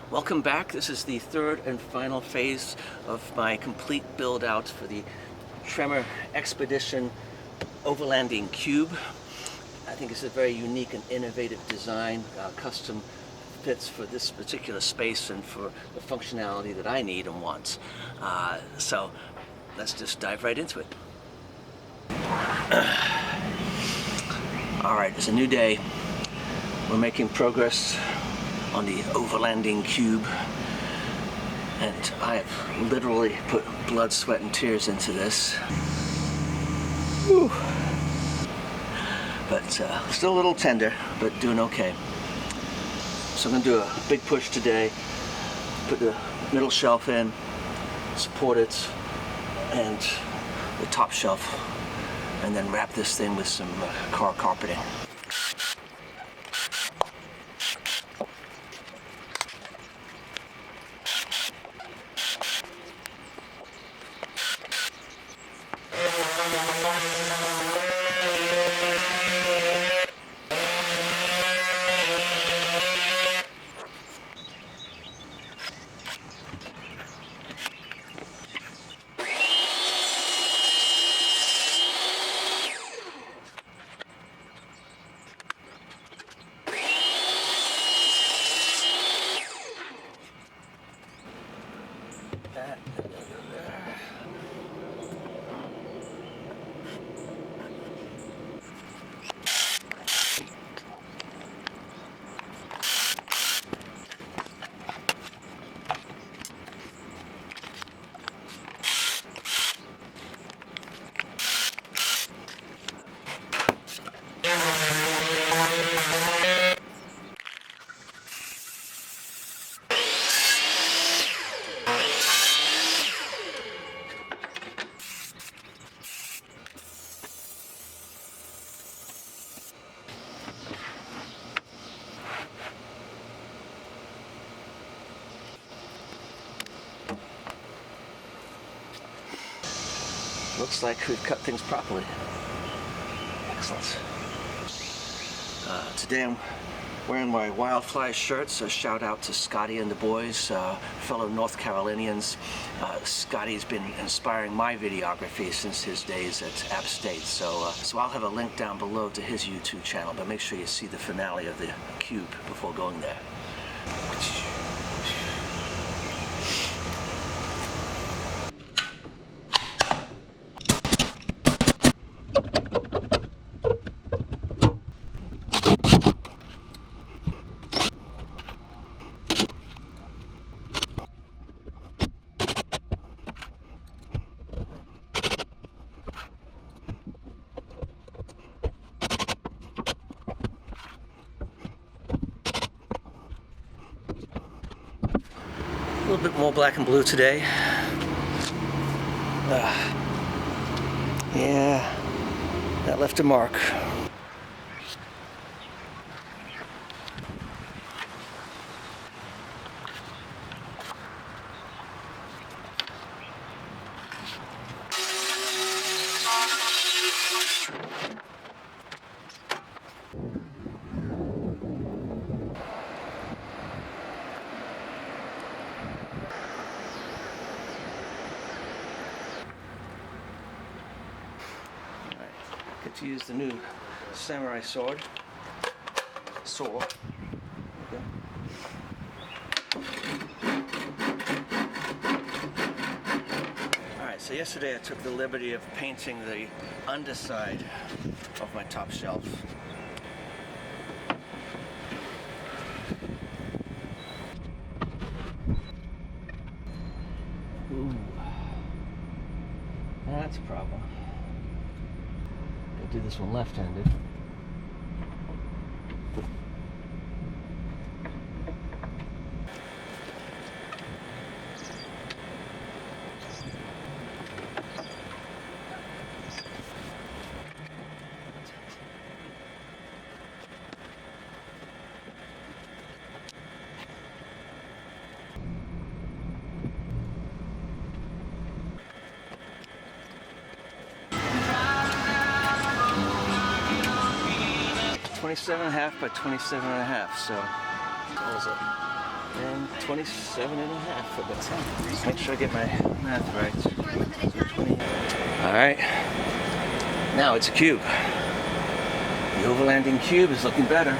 Welcome back. This is the third and final phase of my complete build out for the TREMOR Expedition Overlanding Cube. I think it's a very unique and innovative design, custom fits for this particular space and for the functionality that I need and want. So let's just dive right into it. Alright, it's a new day. We're making progress on the Overlanding Cube, and I have literally put blood, sweat, and tears into this. Whew. But still a little tender, but doing okay. So I'm going to do a big push today, put the middle shelf in, support it, and the top shelf, and then wrap this thing with some car carpeting. Looks like we've cut things properly. Excellent. Today I'm wearing my Wildfly shirt, so shout out to Scotty and the boys, fellow North Carolinians. Scotty's been inspiring my videography since his days at App State, so I'll have a link down below to his YouTube channel, but make sure you see the finale of the Cube before going there. A little bit more black and blue today. Yeah, that left a mark. Get to use the new samurai sword. Okay. Alright, so yesterday I took the liberty of painting the underside of my top shelf. Ooh. That's a problem. Do this one left-handed. .27.5 by 27.5, so what is it? and 27.5 for the 10. Just make sure I get my math right. 20. All right, now it's a cube. The Overlanding cube is looking better.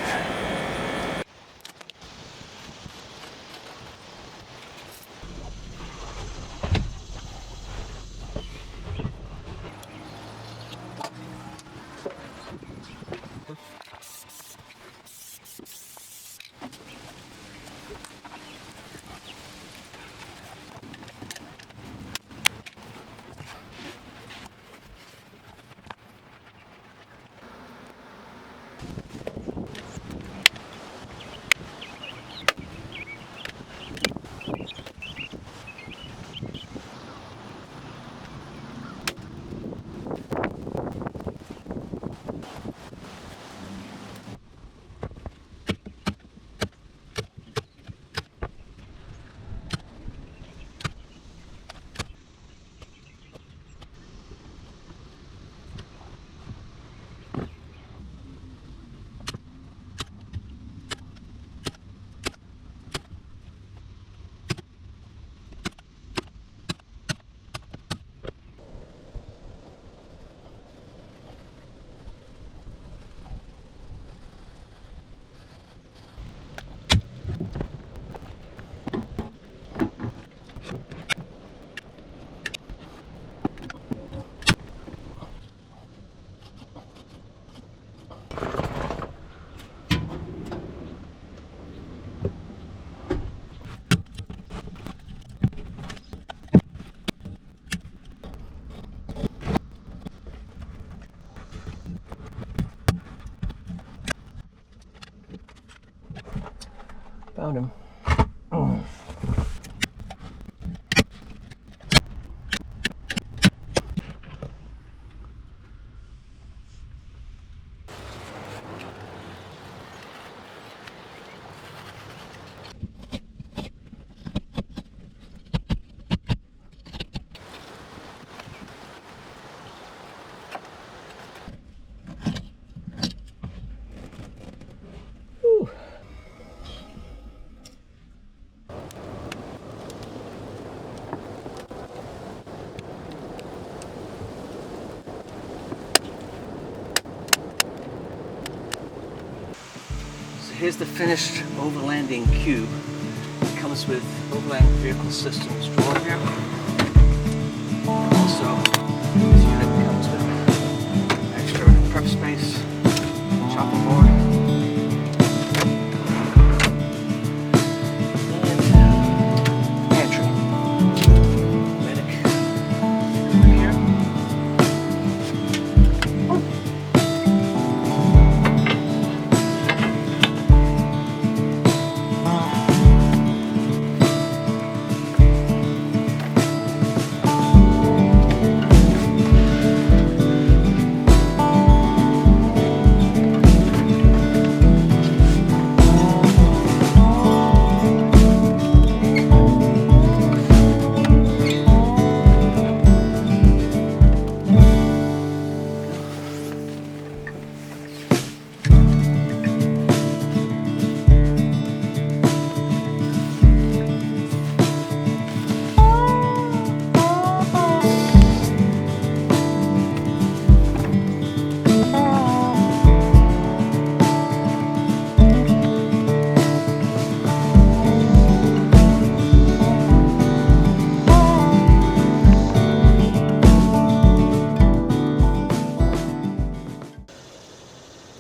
Found him. Here's the finished Overlanding cube. It comes with Overland Vehicle Systems drawer here. Also, this unit comes with extra prep space, chopping board, and pantry. Medic over here.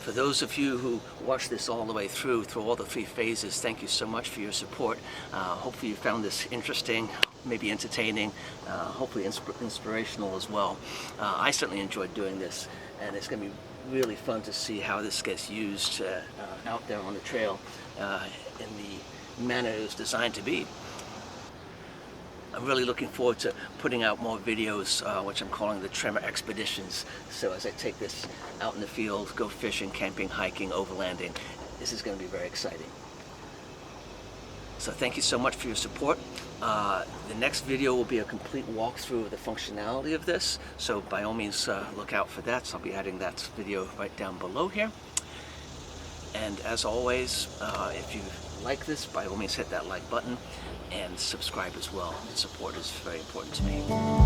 For those of you who watched this all the way through all the 3 phases, thank you so much for your support. Hopefully you found this interesting, maybe entertaining, hopefully inspirational as well. I certainly enjoyed doing this, and it's going to be really fun to see how this gets used out there on the trail in the manner it was designed to be. I'm really looking forward to putting out more videos, which I'm calling the TREMOR Expeditions. So as I take this out in the field, go fishing, camping, hiking, overlanding, this is going to be very exciting. So thank you so much for your support. The next video will be a complete walkthrough of the functionality of this. So by all means, look out for that. So I'll be adding that video right down below here. And as always, if you like this, by all means hit that like button and subscribe as well. The support is very important to me.